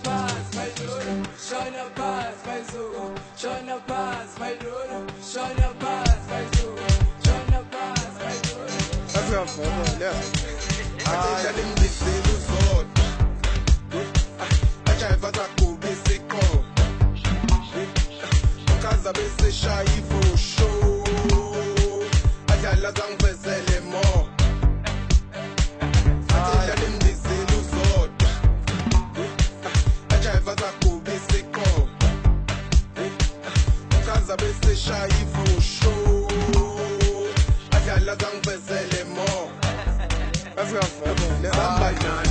paz, vai duro, chora na paz, vai zogo, chora na paz, vai duro, chora na paz, vai zogo, chora na paz, vai duro. That's not fun, yeah. I tell them this is hot. I try for a basic call. Casa bese shy for show. I tell la gang vezele mo. I tell them this is hot. I try for a basic call. Casa bese shy for show. I tell la gang vezele mo. That's not fun, yeah. Somebody